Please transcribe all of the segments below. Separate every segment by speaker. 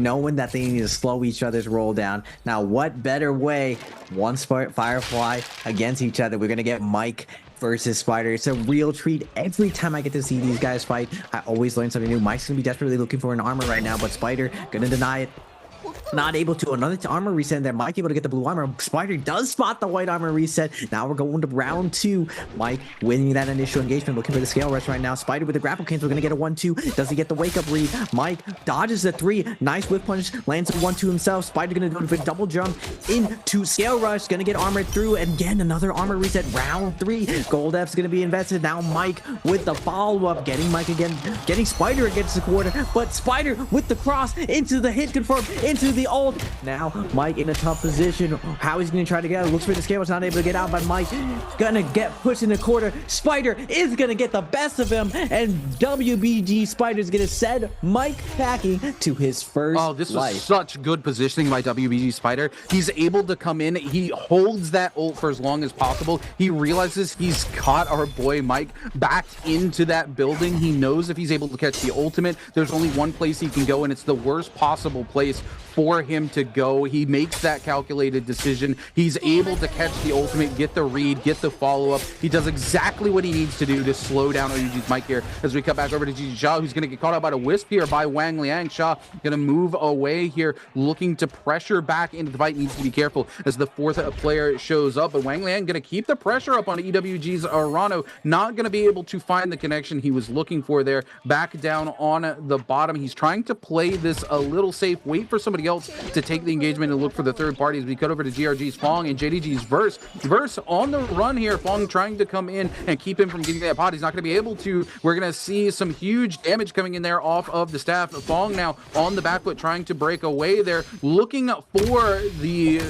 Speaker 1: knowing that they need to slow each other's roll down. Now, what better way? One Firefly against each other. We're going to get Mike versus Spider. It's a real treat. Every time I get to see these guys fight, I always learn something new. Mike's going to be desperately looking for an armor right now, but Spider going to deny it. Not able to. Another armor reset there. Mike able to get the blue armor. Spider does spot the white armor reset. Now we're going to round 2. Mike winning that initial engagement, looking for the scale rush right now. Spider with the grapple cancel. We're going to get a 1-2. Does he get the wake up read? Mike dodges the 3. Nice whip punch. Lands a 1-2 himself. Spider going to do a double jump into scale rush. Going to get armored through. And again, another armor reset. Round 3. Gold F's going to be invested. Now Mike with the follow-up. Getting Mike again. Getting Spider against the quarter. But Spider with the cross into the hit confirm. Into the ult. Now Mike in a tough position. How he's going to try to get out? Looks for the scale. It's not able to get out, but Mike gonna get pushed in the quarter. Spider is gonna get the best of him, and WBG Spider's gonna send Mike packing to his first
Speaker 2: Oh, this
Speaker 1: life.
Speaker 2: was such good positioning by WBG Spider. He's able to come in. He holds that ult for as long as possible. He realizes he's caught our boy Mike backed into that building. He knows if he's able to catch the ultimate, there's only one place he can go, and it's the worst possible place for him to go. He makes that calculated decision. He's able to catch the ultimate, get the read, get the follow-up. He does exactly what he needs to do to slow down OUG's Mike here. As we cut back over to GG Shaw, who's going to get caught out by the Wisp here by Wang Liang. Shaw going to move away here, looking to pressure back into the fight. Needs to be careful as the 4th player shows up, but Wang Liang going to keep the pressure up on EWG's Arano. Not going to be able to find the connection he was looking for there. Back down on the bottom. He's trying to play this a little safe, wait for somebody else to take the engagement and look for the third party. As we cut over to GRG's Fong and JDG's Verse. Verse on the run here. Fong trying to come in and keep him from getting that pot. He's not going to be able to. We're going to see some huge damage coming in there off of the staff. Fong now on the back foot trying to break away there, looking for the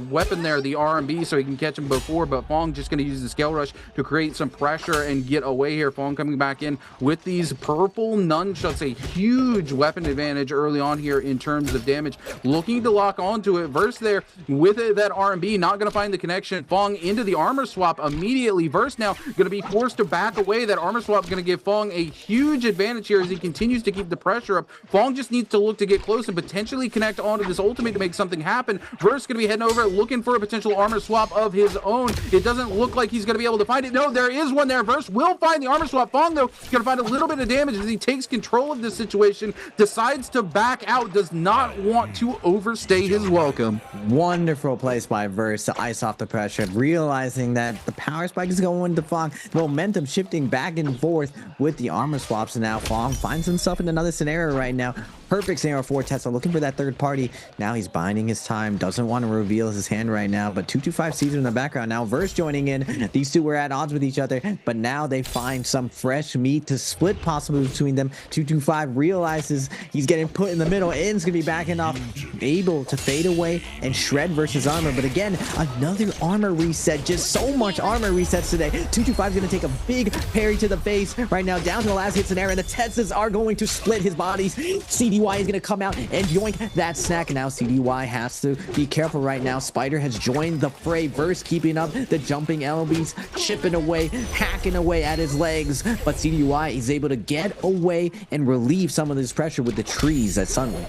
Speaker 2: weapon there, the RMB, so he can catch him before, but Fong just going to use the scale rush to create some pressure and get away here. Fong coming back in with these purple nunchucks, a huge weapon advantage early on here in terms of damage. Looking to lock onto it. Verse there with that RMB, not going to find the connection. Fong into the armor swap immediately. Verse now going to be forced to back away. That armor swap going to give Fong a huge advantage here as he continues to keep the pressure up. Fong just needs to look to get close and potentially connect onto this ultimate to make something happen. Verse going to be heading over looking for a potential armor swap of his own. It doesn't look like he's going to be able to find it. No, there is one there. Verse will find the armor swap. Fong though going to find a little bit of damage as he takes control of this situation, decides to back out, does not want to overstay his welcome.
Speaker 1: Wonderful place by Verse to ice off the pressure, realizing that the power spike is going to Fong. Momentum shifting back and forth with the armor swaps, and now Fong finds himself in another scenario right now. Perfect scenario for Tesla, looking for that third party. Now he's binding his time, doesn't want to reveal his hand right now, but 225 sees it in the background. Now Verse joining in. These two were at odds with each other, but now they find some fresh meat to split possibly between them. 225 realizes he's getting put in the middle. In's gonna be backing off, able to fade away and shred Versus armor, but again, another armor reset. Just so much armor resets today. 225 is gonna take a big parry to the face right now, down to the last hit scenario, and the Teslas are going to split his bodies. CDY is going to come out and yoink that snack. Now CDY has to be careful right now. Spider has joined the fray. Verse keeping up the jumping LBs, chipping away, hacking away at his legs, but CDY is able to get away and relieve some of this pressure with the trees at Sunway.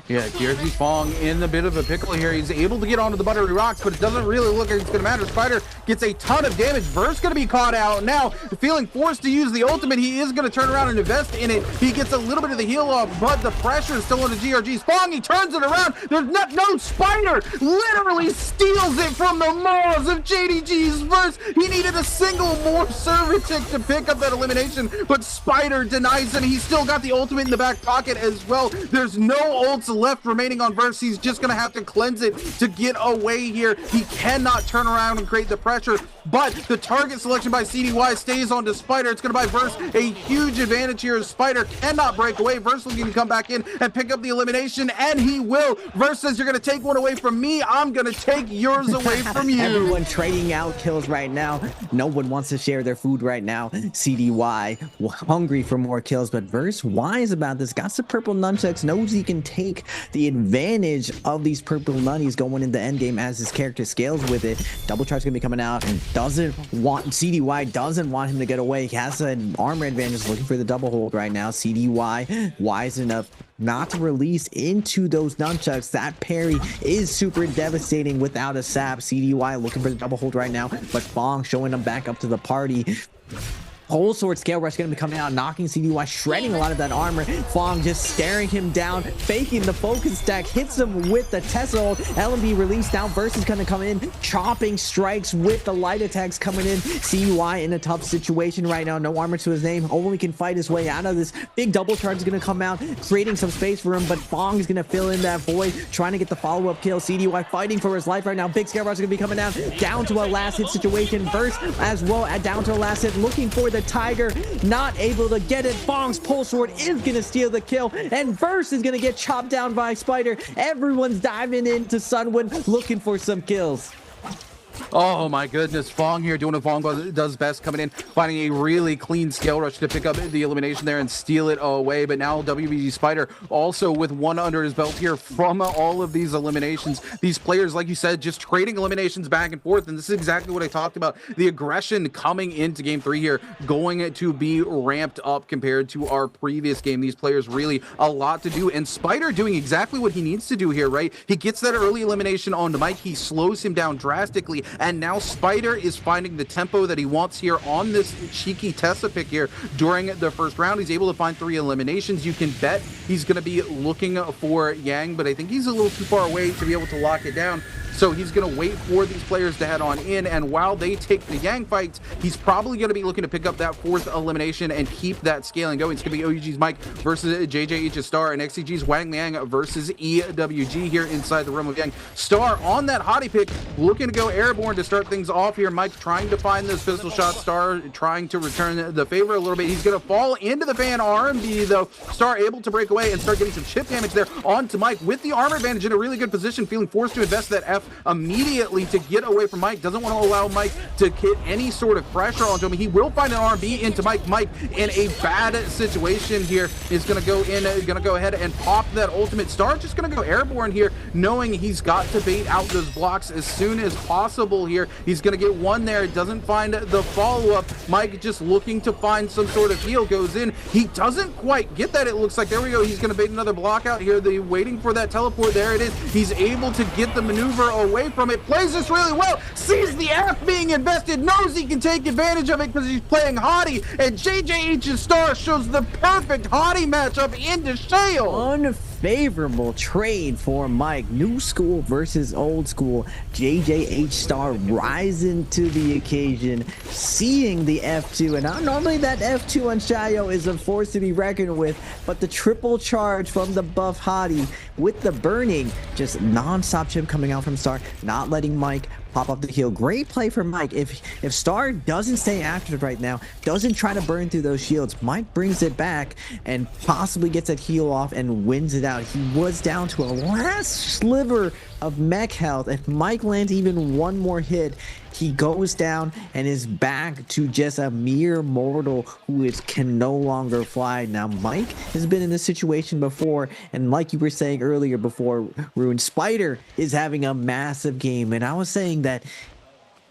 Speaker 2: Yeah, GRG Fong in a bit of a pickle here. He's able to get onto the buttery rocks, but it doesn't really look like it's going to matter. Spider gets a ton of damage. Verse going to be caught out. Now, feeling forced to use the ultimate, he is going to turn around and invest in it. He gets a little bit of the heal off, but the pressure is still on the GRG's Fong. He turns it around. There's no Spider literally steals it from the maws of JDG's Verse. He needed a single more server tick to pick up that elimination, but Spider denies him. He's still got the ultimate in the back pocket as well. There's no ults left remaining on Verse. He's just gonna have to cleanse it to get away here. He cannot turn around and create the pressure, but the target selection by CDY stays on to Spider. It's gonna buy Verse a huge advantage here as Spider cannot break away. Verse looking to come back in and pick up the elimination, and he will. Verse says, you're gonna take one away from me, I'm gonna take yours away from you.
Speaker 1: Everyone trading out kills right now. No one wants to share their food right now. CDY hungry for more kills, but Verse wise about this. Got some purple nunchucks, knows he can take the advantage of these purple nunnies going into endgame as his character scales with it. Double charge gonna be coming out, and CDY doesn't want him to get away. He has an armor advantage, looking for the double hold right now. CDY wise enough not to release into those nunchucks. That parry is super devastating without a sap. CDY looking for the double hold right now, but Fong showing him back up to the party. Whole sword scale rush going to be coming out, knocking CDY, shredding a lot of that armor. Fong just staring him down, faking the focus stack, hits him with the Tesla hold. LMB release now. Verse is going to come in, chopping strikes with the light attacks coming in. CDY in a tough situation right now. No armor to his name. Only can fight his way out of this. Big double charge is going to come out, creating some space for him, but Fong is going to fill in that void, trying to get the follow-up kill. CDY fighting for his life right now. Big scale rush is going to be coming down to a last hit situation. Verse as well, down to a last hit, looking for the Tiger, not able to get it. Fong's pull sword is gonna steal the kill, and Verse is gonna get chopped down by Spider. Everyone's diving into Sunwind looking for some kills.
Speaker 2: Oh my goodness, Fong here doing what Fong does best, coming in, finding a really clean scale rush to pick up the elimination there and steal it away. But now WBG Spider also with one under his belt here from all of these eliminations. These players, like you said, just trading eliminations back and forth, and this is exactly what I talked about. The aggression coming into game 3 here going to be ramped up compared to our previous game. These players really a lot to do, and Spider doing exactly what he needs to do here, right? He gets that early elimination on Mike, he slows him down drastically, and now Spider is finding the tempo that he wants here on this cheeky Tessa pick here during the first round. He's able to find 3 eliminations. You can bet he's going to be looking for Yang, but I think he's a little too far away to be able to lock it down. So he's going to wait for these players to head on in, and while they take the Yang fights, he's probably going to be looking to pick up that 4th elimination and keep that scaling going. It's going to be OUG's Mike versus JJH's Star, and XCG's Wang Liang versus EWG here inside the realm of Yang. Star on that hottie pick, looking to go airborne to start things off here. Mike trying to find those pistol shots. Star trying to return the favor a little bit. He's going to fall into the fan RMB though. Star able to break away and start getting some chip damage there onto Mike with the armor advantage in a really good position, feeling forced to invest that F immediately to get away from Mike. Doesn't want to allow Mike to get any sort of pressure onto him. He will find an RB into Mike. Mike in a bad situation here is going to go in, going to go ahead and pop that ultimate. Star just going to go airborne here, knowing he's got to bait out those blocks as soon as possible here. He's going to get one there. Doesn't find the follow-up. Mike just looking to find some sort of heal. Goes in. He doesn't quite get that, it looks like. There we go. He's going to bait another block out here. They're waiting for that teleport. There it is. He's able to get the maneuver away from it, plays this really well, sees the F being invested, knows he can take advantage of it because he's playing Hottie, and JJH's Star shows the perfect Hottie matchup into Shale.
Speaker 1: Unfavorable trade for Mike. New school versus old school. JJH Star rising to the occasion, seeing the F2, and not normally that F2 on Shayo is a force to be reckoned with, but the triple charge from the buff Hottie with the burning, just non-stop chip coming out from Star, not letting Mike pop up the heal. Great play for Mike. If Star doesn't stay active right now, doesn't try to burn through those shields, Mike brings it back and possibly gets that heal off and wins it out. He was down to a last sliver of mech health. If Mike lands even one more hit, he goes down and is back to just a mere mortal who can no longer fly. Now, Mike has been in this situation before, and like you were saying earlier before, Rune, Spider is having a massive game, and I was saying that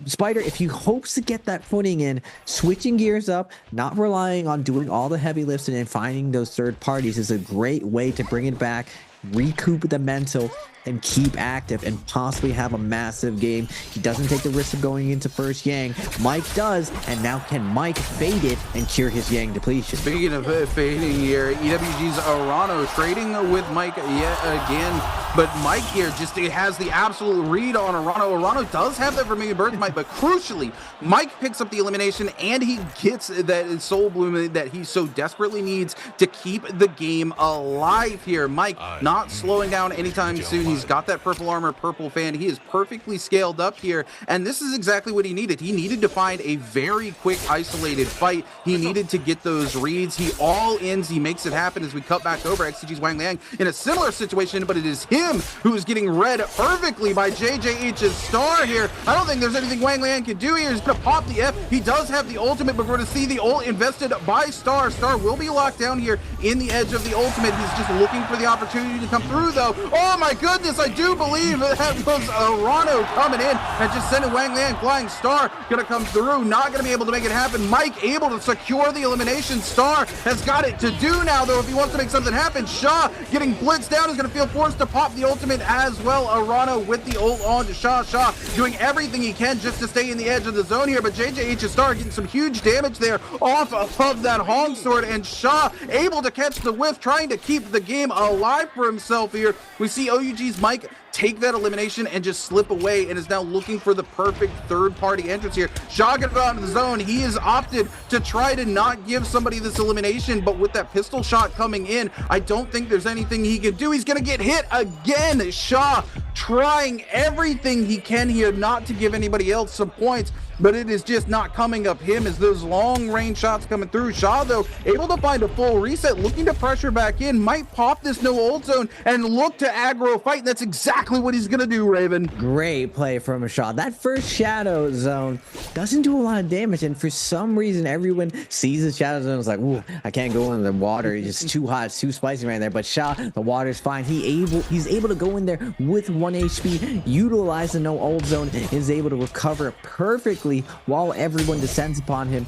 Speaker 1: Spider, if he hopes to get that footing in, switching gears up, not relying on doing all the heavy lifting and finding those third parties is a great way to bring it back, recoup the mental, and keep active and possibly have a massive game. He doesn't take the risk of going into first Yang. Mike does, and now can Mike fade it and cure his Yang depletion?
Speaker 2: Speaking of fading here, EWG's Arano trading with Mike yet again, but Mike here just has the absolute read on Arano. Arano does have that Vermilion Birthmark, but crucially, Mike picks up the elimination and he gets that Soul Bloom that he so desperately needs to keep the game alive here. Mike not slowing down anytime soon. He's got that purple armor, purple fan. He is perfectly scaled up here, and this is exactly what he needed. He needed to find a very quick, isolated fight. He needed to get those reads. He all ins. He makes it happen as we cut back over. XCG's Wang Liang in a similar situation, but it is him who is getting read perfectly by JJH's Star here. I don't think there's anything Wang Liang can do here. He's going to pop the F. He does have the ultimate, but we're going to see the ult invested by Star. Star will be locked down here in the edge of the ultimate. He's just looking for the opportunity to come through, though. Oh, my goodness. goodness, I do believe that was Arano coming in and just sending Wang Liang flying. Star gonna come through, not gonna be able to make it happen. Mike able to secure the elimination. Star has got it to do now, though, if he wants to make something happen. Shaw getting blitzed down is gonna feel forced to pop the ultimate as well. Arano with the ult on to Shaw. Shaw doing everything he can just to stay in the edge of the zone here, but JJH Star getting some huge damage there off of that Hong Sword, and Shaw able to catch the whiff, trying to keep the game alive for himself here. We see OUG's Mike take that elimination and just slip away, and is now looking for the perfect third-party entrance here. Shaw gonna go out of the zone. He has opted to try to not give somebody this elimination, but with that pistol shot coming in, I don't think there's anything he can do. He's gonna get hit again. Shaw trying everything he can here not to give anybody else some points, but it is just not coming up him as those long range shots coming through. Shaw, though, able to find a full reset, looking to pressure back in, might pop this no ult zone and look to aggro fight. That's exactly what he's gonna do, Raven.
Speaker 1: Great play from Shaw. That first shadow zone doesn't do a lot of damage, and for some reason everyone sees the shadow zone. It's like, ooh, I can't go in the water. It's just too hot, it's too spicy right there. But Shaw, the water's fine. He's able to go in there with 1 HP, utilize the no ult zone, is able to recover perfectly while everyone descends upon him,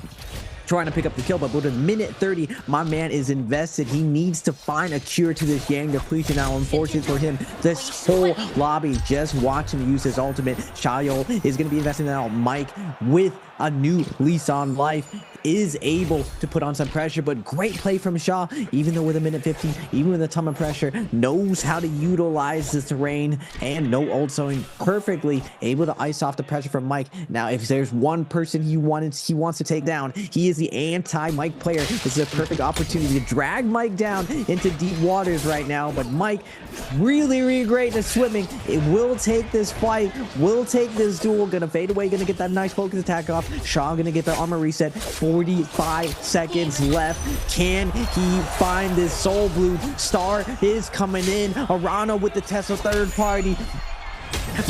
Speaker 1: trying to pick up the kill. But with a minute 30, my man is invested. He needs to find a cure to this Yang depletion. Now, unfortunate for him, this whole lobby just watch him use his ultimate. Xiaoyou is going to be investing now. Mike, with a new lease on life, is able to put on some pressure, but great play from Shaw, even though with a minute 15, even with a ton of pressure, knows how to utilize the terrain and no ult zoning perfectly, able to ice off the pressure from Mike. Now, if there's one person he wants to take down, he is the anti-Mike player. This is a perfect opportunity to drag Mike down into deep waters right now, but Mike really great at swimming. It will take this fight, will take this duel, gonna fade away, gonna get that nice focus attack off. Shaw gonna get the armor reset. 45 seconds left. Can he find this soul blue? Star is coming in. Arano with the Tesla third party.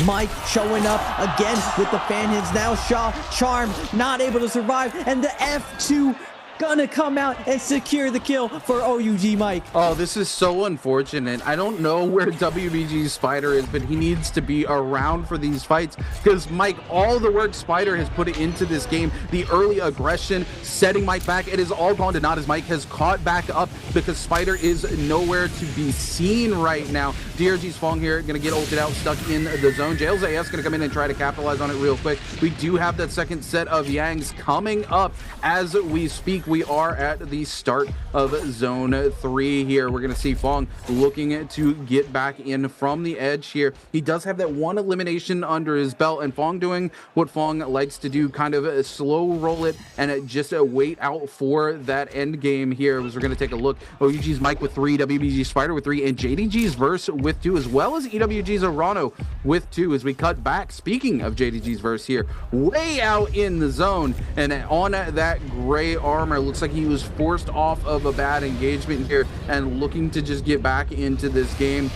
Speaker 1: Mike showing up again with the fan hits. Now Shaw charmed, not able to survive, and the F2 gonna come out and secure the kill for OUG Mike.
Speaker 2: Oh, this is so unfortunate. I don't know where WBG's Spider is, but he needs to be around for these fights, because Mike, all the work Spider has put into this game, the early aggression, setting Mike back, it is all gone to naught as Mike has caught back up, because Spider is nowhere to be seen right now. DRG's Fong here, gonna get ulted out, stuck in the zone. Jails AS gonna come in and try to capitalize on it real quick. We do have that second set of Yangs coming up as we speak. We are at the start of zone 3 here. We're going to see Fong looking to get back in from the edge here. He does have that one elimination under his belt, and Fong doing what Fong likes to do, kind of slow roll it and just wait out for that end game here. As we're going to take a look, OUG's Mike with 3, WBG's Spider with 3, and JDG's Verse with 2, as well as EWG's Arano with 2. As we cut back, speaking of JDG's Verse here, way out in the zone, and on that gray armor, looks like he was forced off of a bad engagement here and looking to just get back into this game.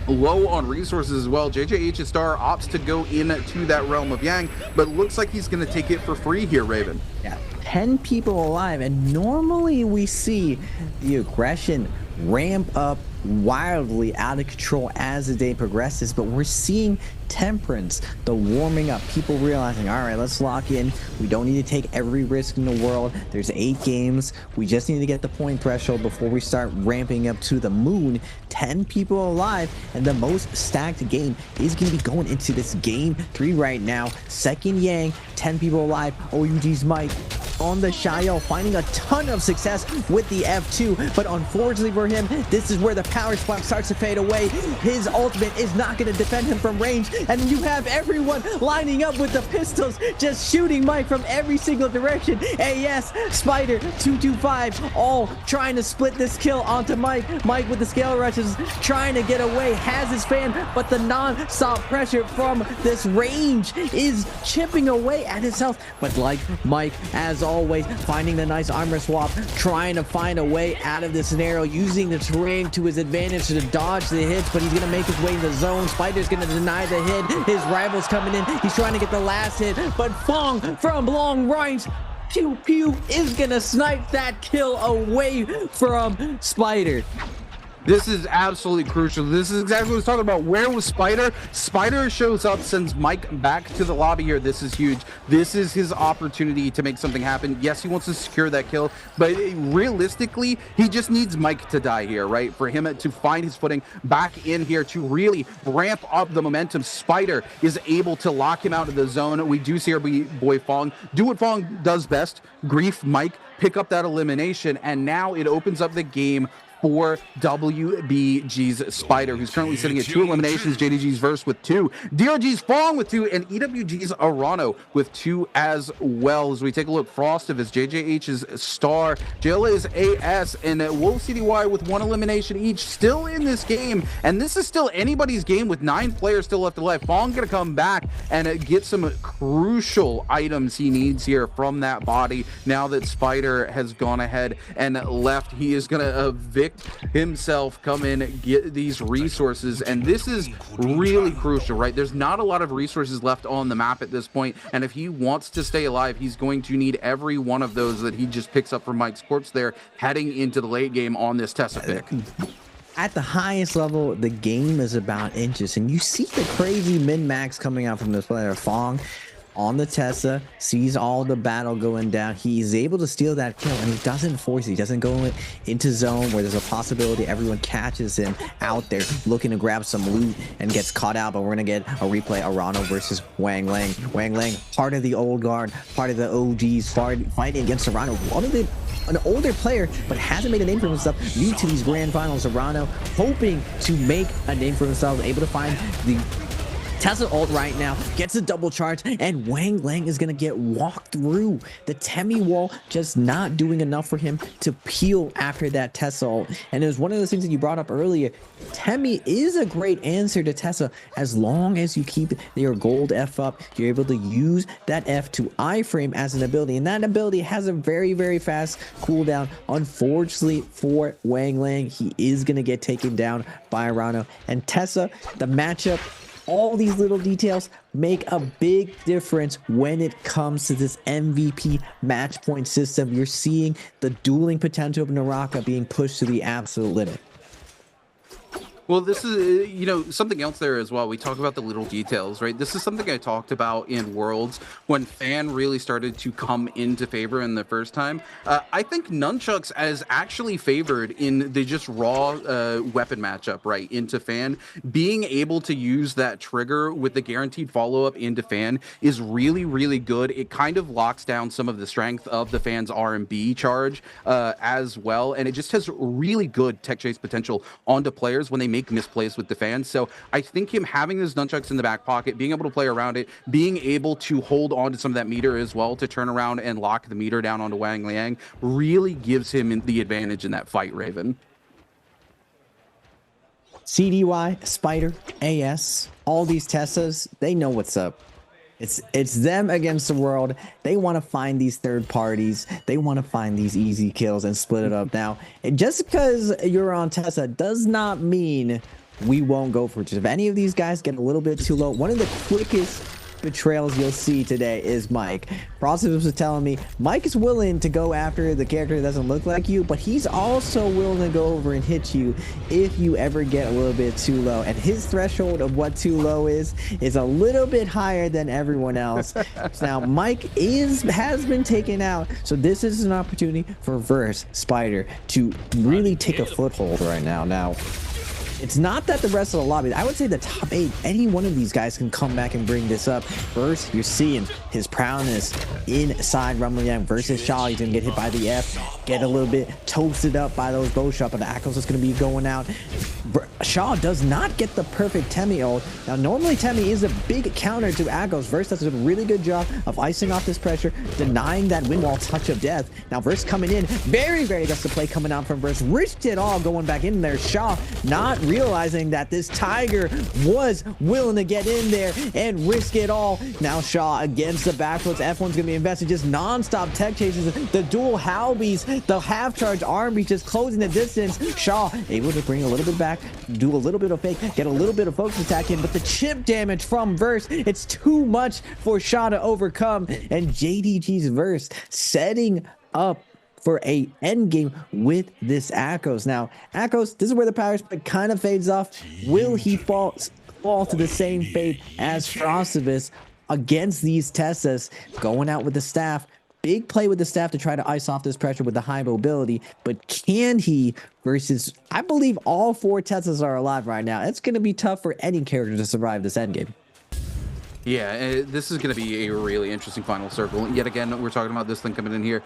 Speaker 2: Low on resources as well. JJH Star opts to go into that realm of Yang, but looks like he's going to take it for free here, Raven.
Speaker 1: Yeah, 10 people alive, and normally we see the aggression ramp up wildly out of control as the day progresses, but we're seeing temperance, the warming up, people realizing, all right, let's lock in. We don't need to take every risk in the world. There's 8 games. We just need to get the point threshold before we start ramping up to the moon. 10 people alive, and the most stacked game is going to be going into this game 3 right now. Second Yang, 10 people alive. OUG's Mike on the Xiaoyou, finding a ton of success with the F2, but unfortunately for him, this is where the power spike starts to fade away. His ultimate is not going to defend him from range, and you have everyone lining up with the pistols, just shooting Mike from every single direction. AS, Spider, 2-2-5, all trying to split this kill onto Mike. Mike with the scale rushes, trying to get away, has his fan, but the non-stop pressure from this range is chipping away at his health. But like Mike, as always, finding the nice armor swap, trying to find a way out of this scenario, using the terrain to his advantage to dodge the hits, but he's going to make his way in the zone. Spider's going to deny the hit. His rival's coming in. He's trying to get the last hit, but Fong from long range, pew pew, is going to snipe that kill away from Spider.
Speaker 2: This is absolutely crucial. This is exactly what I was talking about. Where was Spider? Spider shows up, sends Mike back to the lobby here. This is huge. This is his opportunity to make something happen. Yes, he wants to secure that kill, but realistically, he just needs Mike to die here, right? For him to find his footing back in here to really ramp up the momentum. Spider is able to lock him out of the zone. We do see our boy Fong do what Fong does best, grief Mike, pick up that elimination, and now it opens up the game for WBG's Spider, who's currently sitting at 2 eliminations, JDG's Verse with 2, DRG's Fong with 2, and EWG's Arano with 2 as well. As we take a look, Frostive is JJH's Star, Jayla is AS, and Wolf CDY with 1 elimination each, still in this game, and this is still anybody's game with 9 players still left alive. Fong gonna come back and get some crucial items he needs here from that body. Now that Spider has gone ahead and left, he is gonna evict himself, come in, get these resources, and this is really crucial, right? There's not a lot of resources left on the map at this point, and if he wants to stay alive, he's going to need every one of those that he just picks up from Mike's corpse there, heading into the late game on this Tessa pick.
Speaker 1: At the highest level, the game is about inches, and you see the crazy min-max coming out from this player. Fong on the Tessa, sees all the battle going down. He's able to steal that kill, and he doesn't force it. He doesn't go into zone where there's a possibility everyone catches him out there looking to grab some loot and gets caught out. But we're gonna get a replay: Arano versus Wang Lang. Wang Lang, part of the old guard, part of the OGs, fighting against Arano. An older player, but hasn't made a name for himself due to these grand finals. Arano hoping to make a name for himself, able to find the Tessa ult right now, gets a double charge, and Wang Lang is gonna get walked through. The Temi wall just not doing enough for him to peel after that Tessa ult. And it was one of those things that you brought up earlier. Temi is a great answer to Tessa as long as you keep your gold F up. You're able to use that F to iframe as an ability, and that ability has a very, very fast cooldown. Unfortunately for Wang Lang, he is gonna get taken down by Arano. And Tessa, the matchup, all these little details make a big difference when it comes to this MVP match point system. You're seeing the dueling potential of Naraka being pushed to the absolute limit.
Speaker 2: Well, this is, you know, something else there as well. We talk about the little details, right? This is something I talked about in Worlds when Fan really started to come into favor in the first time. I think Nunchucks as actually favored in the just raw weapon matchup, right, into Fan. Being able to use that trigger with the guaranteed follow-up into Fan is really, really good. It kind of locks down some of the strength of the Fan's R&B charge as well, and it just has really good tech chase potential onto players when they make misplays with the Fans. So I think him having those nunchucks in the back pocket, being able to play around it, being able to hold on to some of that meter as well to turn around and lock the meter down onto Wang Liang really gives him the advantage in that fight, Raven.
Speaker 1: CDY, Spider, AS, all these Tessas, they know what's up. It's them against the world. They want to find these third parties. They want to find these easy kills and split it up. Now, just because you're on Tessa does not mean we won't go for it. If any of these guys get a little bit too low, one of the quickest betrayals you'll see today is Mike. Frosted was telling me Mike is willing to go after the character that doesn't look like you, but he's also willing to go over and hit you if you ever get a little bit too low. And his threshold of what too low is a little bit higher than everyone else. Now Mike has been taken out, so this is an opportunity for Verse Spider to really take a foothold right now. Now, it's not that the rest of the lobby, I would say the top 8, any one of these guys can come back and bring this up. First, you're seeing his prowess inside Rumliang versus Shaw. He's going to get hit by the F, get a little bit toasted up by those bow shot, but the Akos is going to be going out. Shaw does not get the perfect Temi ult. Now, normally Temi is a big counter to Akos. Verse does a really good job of icing off this pressure, denying that wind wall touch of death. Now, Verse coming in, very, very aggressive play coming out from Verse. Risked it all going back in there. Shaw not realizing that this Tiger was willing to get in there and risk it all. Now Shaw against the backflips. F1's gonna be invested, just non-stop tech chases. The dual Halbies, the half charge arm just closing the distance. Shaw able to bring a little bit back, do a little bit of fake, get a little bit of focus attack in, but the chip damage from Verse, it's too much for Shaw to overcome. And JDG's Verse setting up for a end game with this Akos. Now, Akos, this is where the power split kind of fades off. Will he fall to the same fate as Frostivus against these Tessas, going out with the staff? Big play with the staff to try to ice off this pressure with the high mobility, but can he versus, I believe all 4 Tessas are alive right now. It's going to be tough for any character to survive this endgame.
Speaker 2: Yeah, this is going to be a really interesting final circle. Yet again, we're talking about this thing coming in here.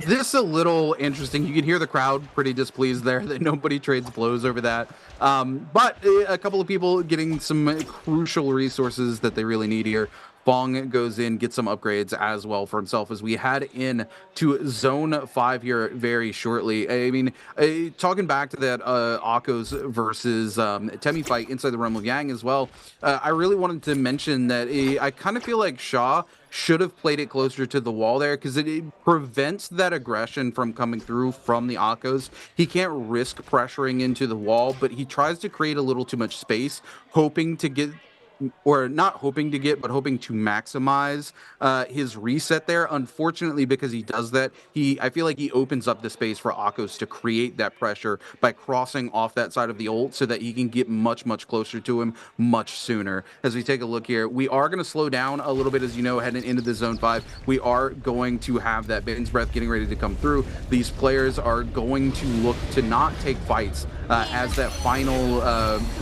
Speaker 2: This a little interesting. You can hear the crowd pretty displeased there that nobody trades blows over that. But a couple of people getting some crucial resources that they really need here. Fong goes in, gets some upgrades as well for himself as we head in to Zone 5 here very shortly. I mean, talking back to that Akos versus Temi fight inside the realm of Yang as well, I really wanted to mention that I kind of feel like Shaw should have played it closer to the wall there because it prevents that aggression from coming through from the Akos. He can't risk pressuring into the wall, but he tries to create a little too much space, hoping to get, or not hoping to get, but hoping to maximize his reset there. Unfortunately, because he does that, I feel like he opens up the space for Akos to create that pressure by crossing off that side of the ult so that he can get much, much closer to him much sooner. As we take a look here, we are going to slow down a little bit, as you know, heading into the Zone 5. We are going to have that Bane's Breath getting ready to come through. These players are going to look to not take fights as that final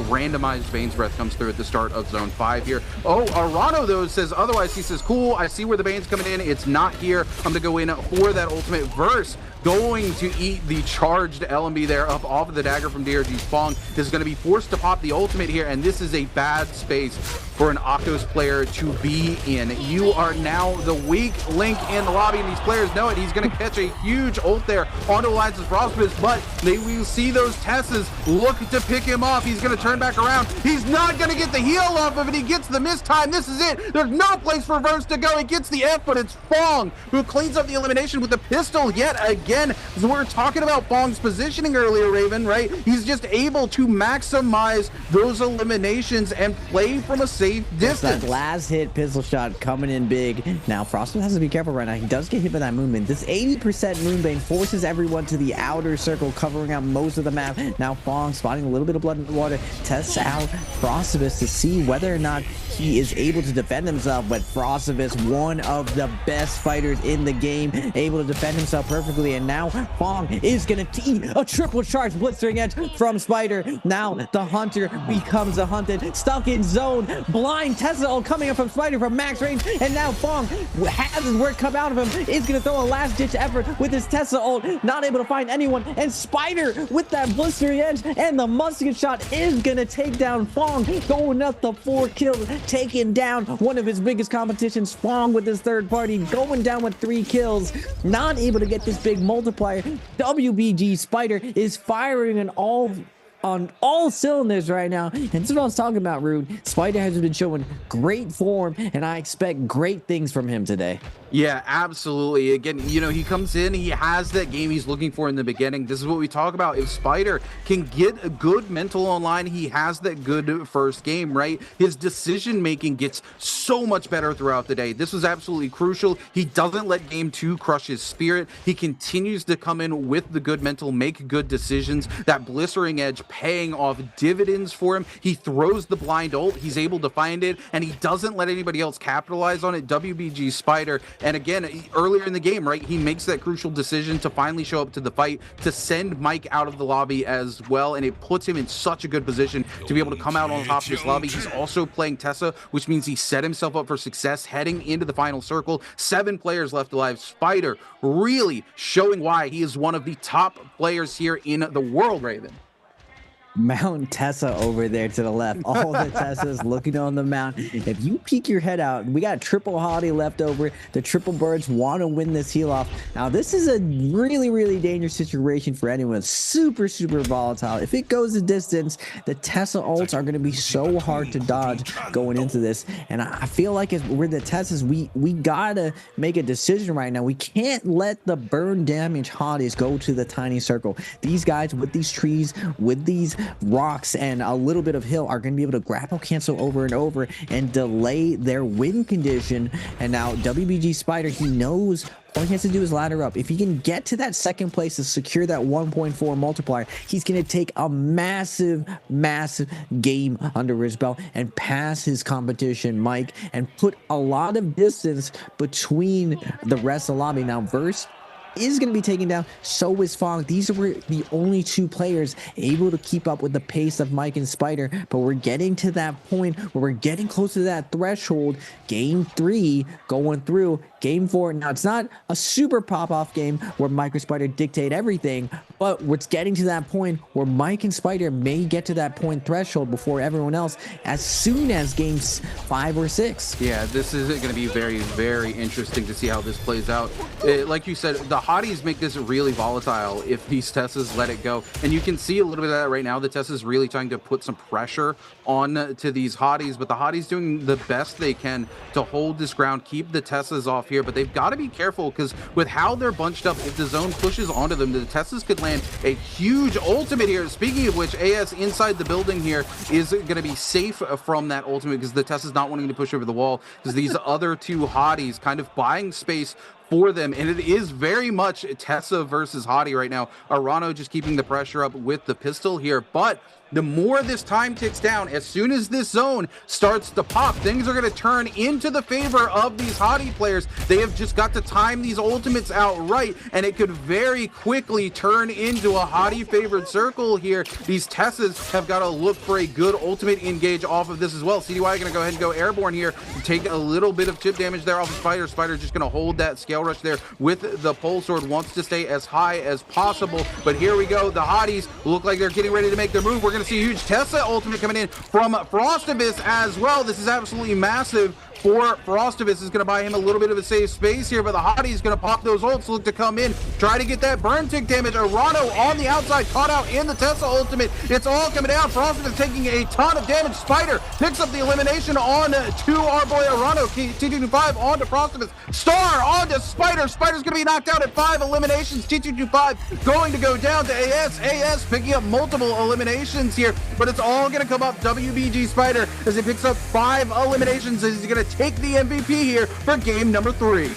Speaker 2: randomized Bane's Breath comes through at the start of Zone 5 here. Oh, Arano, though, says otherwise. He says, cool, I see where the Bane's coming in. It's not here. I'm going to go in for that ultimate verse. Going to eat the charged LMB there up off of the dagger from DRG's Fong. Is going to be forced to pop the ultimate here, and this is a bad space for an Akos player to be in. You are now the weak link in the lobby, and these players know it. He's going to catch a huge ult there onto Alliance's Frostbus, but they will see those Tessas look to pick him off. He's going to turn back around. He's not going to get the heal off of it. He gets the miss time. This is it. There's no place for Verse to go. He gets the F, but it's Fong who cleans up the elimination with the pistol yet again. So we're talking about Fong's positioning earlier, Raven, right? He's just able to maximize those eliminations and play from a safe distance.
Speaker 1: That last hit pistol shot coming in big. Now Frostman has to be careful right now. He does get hit by that Moonbane. This 80% Moonbane forces everyone to the outer circle, covering out most of the map. Now Fong spotting a little bit of blood in the water, tests out Frostivus to see whether or not he is able to defend himself. But Frostivus, one of the best fighters in the game, able to defend himself perfectly. And now Fong is gonna eat a triple charge blistering edge from Spider. Now the hunter becomes a hunted, stuck in zone. Blind Tesla coming up from Spider from max range, and now Fong has his work come out of him. Is gonna throw a last ditch effort with his Tesla ult, not able to find anyone, and Spider with that blistering edge and the musket shot is gonna take down Fong, going up to 4 kills, taking down one of his biggest competitions. Fong with his third party going down with 3 kills, not able to get this big multiplier. WBG Spider is firing on all cylinders right now, and this is what I was talking about, Rude. Spider has been showing great form, and I expect great things from him today.
Speaker 2: Yeah, absolutely. Again, you know, he comes in, he has that game he's looking for in the beginning. This is what we talk about. If Spider can get a good mental online, he has that good first game, right? His decision making gets so much better throughout the day. This was absolutely crucial. He doesn't let game 2 crush his spirit. He continues to come in with the good mental, make good decisions. That blistering edge paying off dividends for him. He throws the blind ult, he's able to find it, and he doesn't let anybody else capitalize on it. WBG Spider. And again, earlier in the game, right, he makes that crucial decision to finally show up to the fight, to send Mike out of the lobby as well, and it puts him in such a good position to be able to come out on top of this lobby. He's also playing Tessa, which means he set himself up for success heading into the final circle. 7 players left alive. Spider really showing why he is one of the top players here in the world, Raven.
Speaker 1: Mount Tessa over there to the left. All the Tessas looking on the mount. If you peek your head out, we got triple holiday left over. The triple birds want to win this heal off. Now, this is a really, really dangerous situation for anyone. Super, super volatile. If it goes the distance, the Tessa ults are going to be so hard to dodge going into this. And I feel like as we're the Tessas, we got to make a decision right now. We can't let the burn damage hotties go to the tiny circle. These guys with these trees, with these rocks and a little bit of hill are going to be able to grapple cancel over and over and delay their win condition. And now WBG Spider, he knows all he has to do is ladder up. If he can get to that second place to secure that 1.4 multiplier, he's going to take a massive game under his belt and pass his competition, Mike, and put a lot of distance between the rest of the lobby. Now, Verse is going to be taken down. So is Fog. These were the only two players able to keep up with the pace of Mike and Spider, but we're getting to that point where we're getting close to that threshold. Game 3 going through. Game 4, now it's not a super pop-off game where Mike and Spider dictate everything, but we're getting to that point where Mike and Spider may get to that point threshold before everyone else as soon as games 5 or 6.
Speaker 2: Yeah, this is going to be very interesting to see how this plays out. Like you said, the hotties make this really volatile if these Tessas let it go, and you can see a little bit of that right now. The Tessas really trying to put some pressure on to these hotties, but the hotties doing the best they can to hold this ground, keep the Tessas off here, but they've got to be careful because with how they're bunched up, if the zone pushes onto them, the Tessas could land a huge ultimate here. Speaking of which, AS inside the building here is going to be safe from that ultimate because the Tessas not wanting to push over the wall because these other two hotties kind of buying space for them, and it is very much Tessa versus Hottie right now. Arano just keeping the pressure up with the pistol here, but the more this time ticks down, as soon as this zone starts to pop, things are going to turn into the favor of these Hottie players. They have just got to time these ultimates out right, and it could very quickly turn into a Hottie favored circle here. These Tessas have got to look for a good ultimate engage off of this as well. CDY going to go ahead and go airborne here, take a little bit of chip damage there off of Spider. Spider just going to hold that scale rush there with the pole sword, wants to stay as high as possible, but here we go. The Hotties look like they're getting ready to make their move. We're going to see a huge Tessa ultimate coming in from Frostivus as well. This is absolutely massive for Frostivus. Is going to buy him a little bit of a safe space here, but the Hottie is going to pop those ults, look to come in, try to get that burn tick damage. Arano on the outside, caught out in the Tessa ultimate. It's all coming down. Frostivus taking a ton of damage. Spider picks up the elimination on to our boy Arano. T225 on to Frostivus. Star on to Spider. Spider's going to be knocked out at 5 eliminations. T225 going to go down to AS. AS picking up multiple eliminations here, but it's all going to come up WBG Spider as he picks up 5 eliminations as he's going to take the MVP here for game number 3.